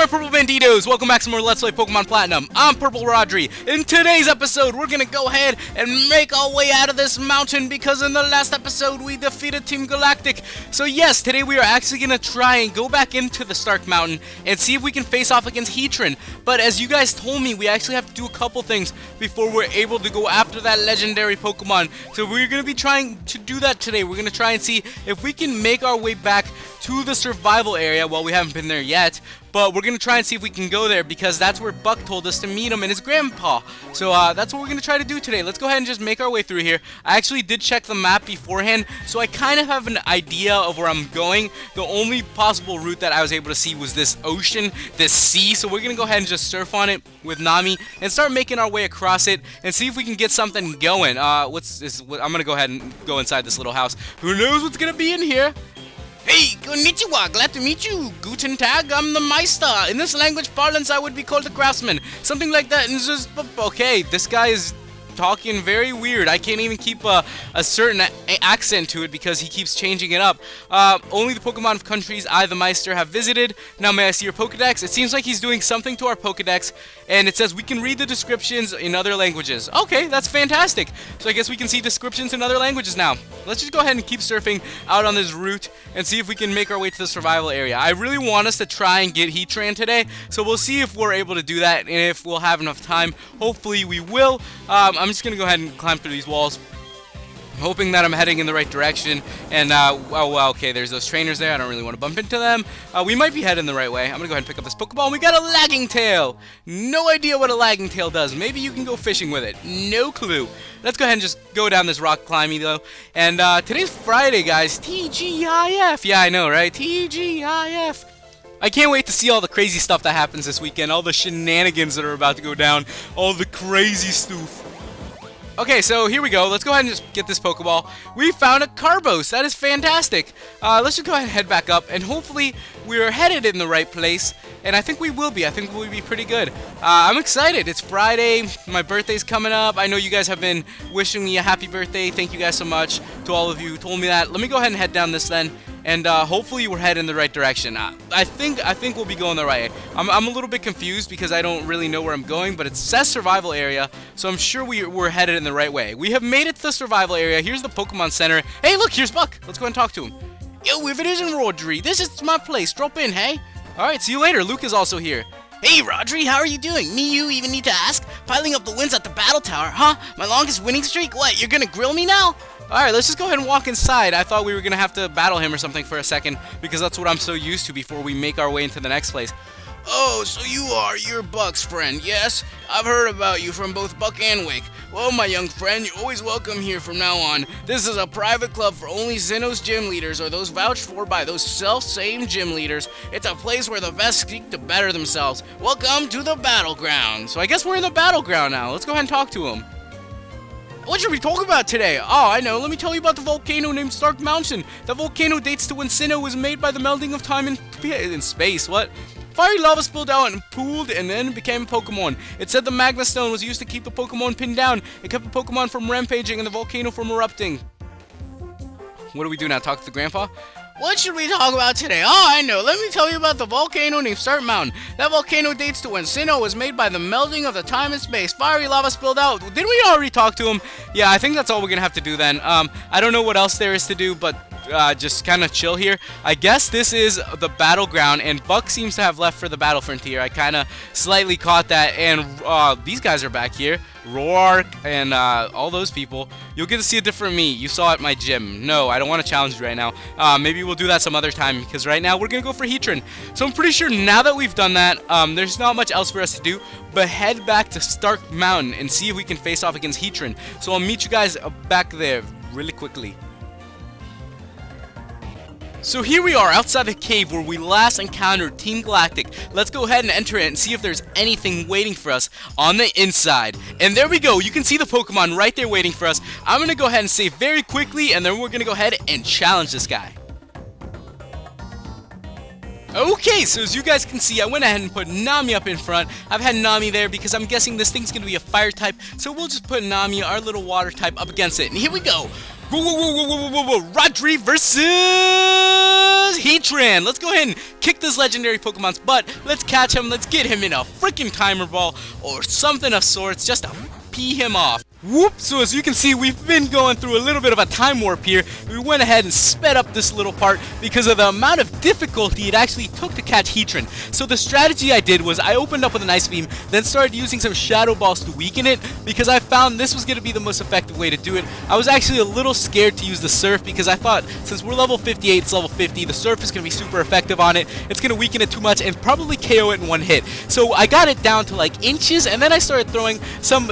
my Purple Banditos? Welcome back to more Let's Play Pokemon Platinum. I'm PurpleRodri. In today's episode, we're gonna go ahead and make our way out of this mountain because in the last episode, we defeated Team Galactic. So yes, today we are actually gonna try and go back into the Stark Mountain and see if we can face off against Heatran. But as you guys told me, we actually have to do a couple things before we're able to go after that legendary Pokemon. So we're gonna be trying to do that today. We're gonna try and see if we can make our way back to the survival area. Well, we haven't been there yet, but we're gonna try and see if we can go there because that's where Buck told us to meet him and his grandpa. So that's what we're gonna try to do today. Let's go ahead and just make our way through here. I actually did check the map beforehand, so I kind of have an idea of where I'm going. The only possible route that I was able to see was this ocean, this sea. So we're gonna go ahead and just surf on it with Nami and start making our way across it and see if we can get something going. I'm gonna go ahead and go inside this little house. Who knows what's gonna be in here? Hey, konnichiwa, glad to meet you. Guten Tag, I'm the Meister. In this language parlance, I would be called the craftsman. Something like that. And just, okay, this guy is talking very weird. I can't even keep a certain accent to it because he keeps changing it up. Only the Pokemon of countries I, the Meister, have visited. Now may I see your Pokedex? It seems like he's doing something to our Pokedex, and it says we can read the descriptions in other languages. Okay, that's fantastic. So I guess we can see descriptions in other languages now. Let's just go ahead and keep surfing out on this route and see if we can make our way to the survival area. I really want us to try and get Heatran today, so we'll see if we're able to do that and if we'll have enough time. Hopefully we will. I'm just gonna go ahead and climb through these walls, hoping that I'm heading in the right direction. And okay, there's those trainers there. I don't really want to bump into them. We might be heading the right way. I'm gonna go ahead and pick up this Pokeball, and we got a lagging tail. No idea what a lagging tail does. Maybe you can go fishing with it. No clue. Let's go ahead and just go down this rock climbing though. And today's Friday, guys. TGIF. Yeah, I know, right? TGIF. I can't wait to see all the crazy stuff that happens this weekend, all the shenanigans that are about to go down, all the crazy stuff. Okay, so here we go. Let's go ahead and just get this Pokeball. We found a Carbos. That is fantastic. Let's just go ahead and head back up, and hopefully we're headed in the right place, and I think we will be. I think we'll be pretty good. I'm excited. It's Friday. My birthday's coming up. I know you guys have been wishing me a happy birthday. Thank you guys so much to all of you who told me that. Let me go ahead and head down this then. And hopefully we're heading in the right direction. I think we'll be going the right way. I'm a little bit confused because I don't really know where I'm going, but it says survival area, so I'm sure we're headed in the right way. We have made it to the survival area. Here's the Pokemon Center. Hey, look, here's Buck. Let's go and talk to him. Yo, if it isn't Rodri, this is my place. Drop in, hey? Alright, see you later. Luke is also here. Hey, Rodri, how are you doing? Me, you even need to ask? Piling up the wins at the battle tower, huh? My longest winning streak? What, you're gonna grill me now? Alright, let's just go ahead and walk inside. I thought we were gonna have to battle him or something for a second because that's what I'm so used to before we make our way into the next place. Oh, so you're Buck's friend, yes? I've heard about you from both Buck and Wake. Well, my young friend, you're always welcome here from now on. This is a private club for only Xenos gym leaders or those vouched for by those self-same gym leaders. It's a place where the best seek to better themselves. Welcome to the battleground. So I guess we're in the battleground now. Let's go ahead and talk to him. What should we talk about today? Oh, I know. Let me tell you about the volcano named Stark Mountain. The volcano dates to when Sinnoh was made by the melding of time in space. What? Fiery lava spilled out and pooled and then became a Pokemon. It said the Magma Stone was used to keep the Pokemon pinned down. It kept the Pokemon from rampaging and the volcano from erupting. What do we do now? Talk to the grandpa? What should we talk about today? Oh, I know. Let me tell you about the volcano named Stark Mountain. That volcano dates to when Sinnoh was made by the melding of the time and space. Fiery lava spilled out. Didn't we already talk to him? Yeah, I think that's all we're gonna have to do then. I don't know what else there is to do, but just kind of chill here. I guess this is the battleground, and Buck seems to have left for the battle frontier. I kind of slightly caught that, and these guys are back here. Roark and all those people. You'll get to see a different me. You saw it at my gym. No, I don't want to challenge you right now. Maybe we'll do that some other time because right now we're going to go for Heatran. So I'm pretty sure now that we've done that, there's not much else for us to do but head back to Stark Mountain and see if we can face off against Heatran. So I'll meet you guys back there really quickly. So here we are outside the cave where we last encountered Team Galactic. Let's go ahead and enter it and see if there's anything waiting for us on the inside. And there we go. You can see the Pokemon right there waiting for us. I'm going to go ahead and save very quickly, and then we're going to go ahead and challenge this guy. Okay, so as you guys can see, I went ahead and put Nami up in front. I've had Nami there because I'm guessing this thing's going to be a fire type. So we'll just put Nami, our little water type, up against it. And here we go. Rodri versus was Heatran. Let's go ahead and kick this legendary Pokemon's butt. Let's catch him. Let's get him in a freaking timer ball or something of sorts just to pee him off. Whoop! So as you can see, we've been going through a little bit of a time warp here. We went ahead and sped up this little part because of the amount of difficulty it actually took to catch Heatran. So the strategy I did was I opened up with an Ice Beam, then started using some Shadow Balls to weaken it because I found this was going to be the most effective way to do it. I was actually a little scared to use the Surf because I thought since we're level 58, it's level 50, the Surf is going to be super effective on it. It's going to weaken it too much and probably KO it in one hit. So I got it down to like inches, and then I started throwing some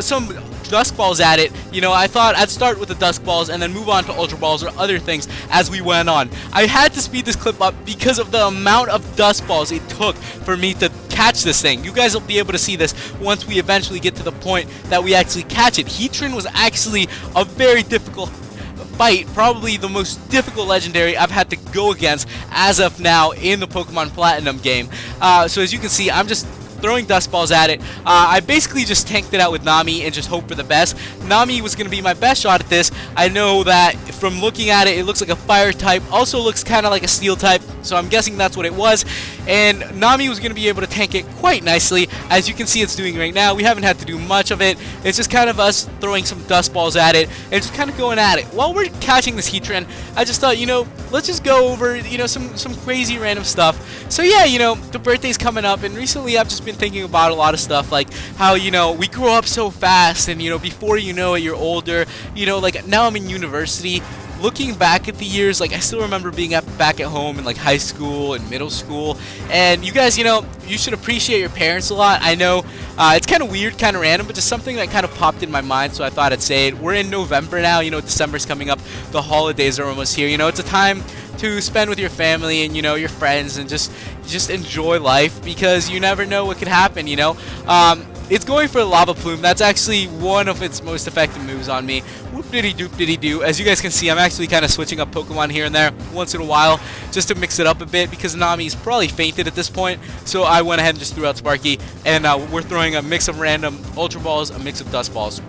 Dusk Balls at it. You know, I thought I'd start with the Dusk Balls and then move on to Ultra Balls or other things as we went on. I had to speed this clip up because of the amount of Dusk Balls it took for me to catch this thing. You guys will be able to see this once we eventually get to the point that we actually catch it. Heatran was actually a very difficult fight, probably the most difficult legendary I've had to go against as of now in the Pokemon Platinum game. So as you can see, I'm just throwing Dust Balls at it. I basically just tanked it out with Nami and just hope for the best. Nami was going to be my best shot at this. I know that from looking at it, it looks like a fire type, also looks kind of like a steel type, so I'm guessing that's what it was. And Nami was going to be able to tank it quite nicely. As you can see it's doing right now, we haven't had to do much of it. It's just kind of us throwing some Dust Balls at it and just kind of going at it. While we're catching this Heatran, I just thought, you know, let's just go over, you know, some crazy random stuff. So yeah, you know, the birthday's coming up, and recently I've just been thinking about a lot of stuff, like how, you know, we grow up so fast, and, you know, before you know it, you're older. You know, like now I'm in university. Looking back at the years, like I still remember being back at home in like high school and middle school, and you guys, you know, you should appreciate your parents a lot. I know it's kind of weird, kind of random, but just something that kind of popped in my mind, so I thought I'd say it. We're in November now, you know, December's coming up, the holidays are almost here. You know, it's a time to spend with your family and, you know, your friends, and just enjoy life, because you never know what could happen, you know. It's going for Lava Plume. That's actually one of its most effective moves on me. Whoop-diddy-doop-diddy-doo. As you guys can see, I'm actually kind of switching up Pokemon here and there once in a while just to mix it up a bit, because Nami's probably fainted at this point. So I went ahead and just threw out Sparky, and we're throwing a mix of random Ultra Balls, a mix of Dust Balls.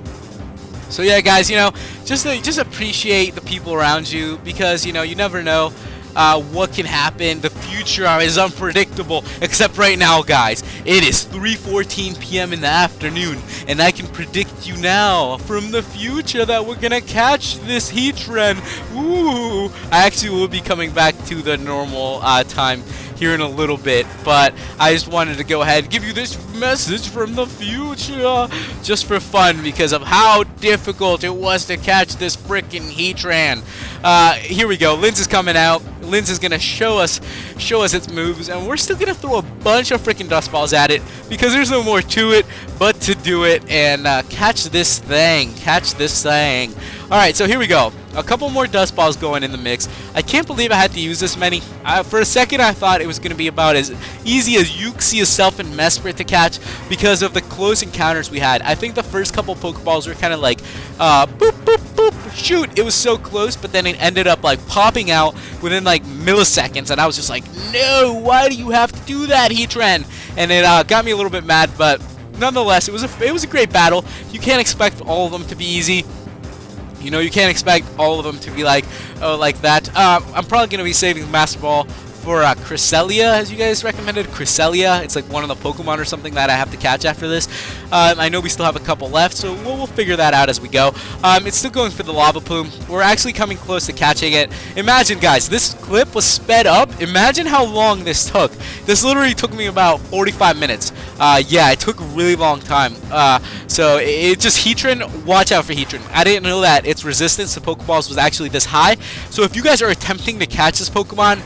So yeah, guys, you know, just appreciate the people around you, because, you know, you never know what can happen. The future is unpredictable, except right now, guys. It is 3:14 p.m. in the afternoon, and I can predict you now from the future that we're gonna catch this Heatran. Ooh! I actually will be coming back to the normal time here in a little bit, but I just wanted to go ahead and give you this message from the future just for fun, because of how difficult it was to catch this freaking Heatran. Here we go. Linz is coming out. Linz is gonna show us its moves, and we're still gonna throw a bunch of freaking Dust Balls at it, because there's no more to it but to do it and catch this thing. Alright, so here we go. A couple more Dust Balls going in the mix. I can't believe I had to use this many. For a second I thought it was going to be about as easy as Uxie and Mesprit to catch, because of the close encounters we had. I think the first couple Pokeballs were kind of like, boop, boop, boop, shoot. It was so close, but then it ended up like popping out within like milliseconds, and I was just like, no, why do you have to do that, Heatran? And it got me a little bit mad, but nonetheless, it was a great battle. You can't expect all of them to be easy. You know, you can't expect all of them to be like, oh, like that. I'm probably going to be saving Master Ball for Cresselia, as you guys recommended. Cresselia, it's like one of the Pokemon or something that I have to catch after this. I know we still have a couple left, so we'll figure that out as we go. It's still going for the Lava Plume. We're actually coming close to catching it. Imagine, guys, this clip was sped up. Imagine how long this took. This literally took me about 45 minutes. Yeah, it took a really long time. So it just, Heatran, watch out for Heatran. I didn't know that its resistance to Pokeballs was actually this high. So if you guys are attempting to catch this Pokemon,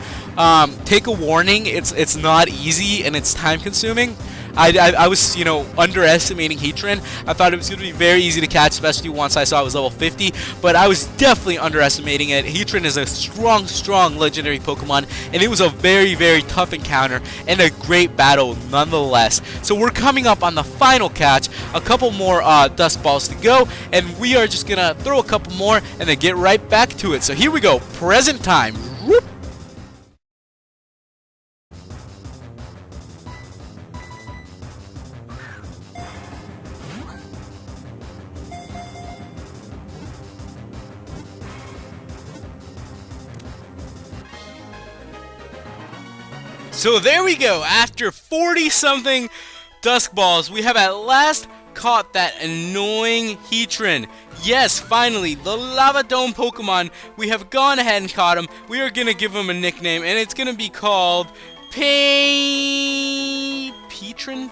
take a warning. It's not easy, and it's time consuming. I was, you know, underestimating Heatran. I thought it was going to be very easy to catch, especially once I saw it was level 50, but I was definitely underestimating it. Heatran is a strong legendary Pokemon, and it was a very, very tough encounter and a great battle nonetheless. So we're coming up on the final catch, a couple more Dust Balls to go, and we are just going to throw a couple more and then get right back to it. So here we go, present time. Whoop. So there we go. After 40-something Dusk Balls, we have at last caught that annoying Heatran. Yes, finally, the Lava Dome Pokemon. We have gone ahead and caught him. We are going to give him a nickname, and it's going to be called Patron.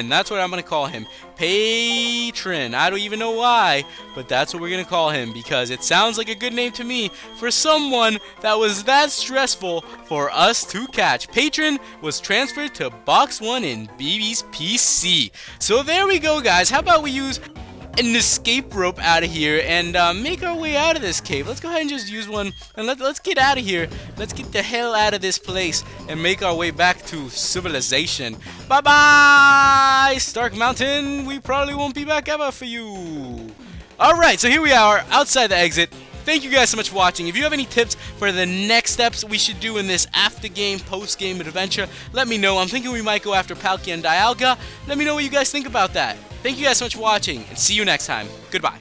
That's what I'm going to call him. Patron. I don't even know why, but that's what we're going to call him because it sounds like a good name to me for someone that was that stressful for us to catch. Patron was transferred to Box 1 in BB's PC. So there we go, guys. How about we use an escape rope out of here and make our way out of this cave. Let's go ahead and just use one and let's get out of here. Let's get the hell out of this place and make our way back to civilization. Bye bye, Stark Mountain. We probably won't be back ever for you. Alright, so here we are outside the exit. Thank you guys so much for watching. If you have any tips for the next steps we should do in this after-game, post-game adventure, let me know. I'm thinking we might go after Palkia and Dialga. Let me know what you guys think about that. Thank you guys so much for watching, and see you next time. Goodbye.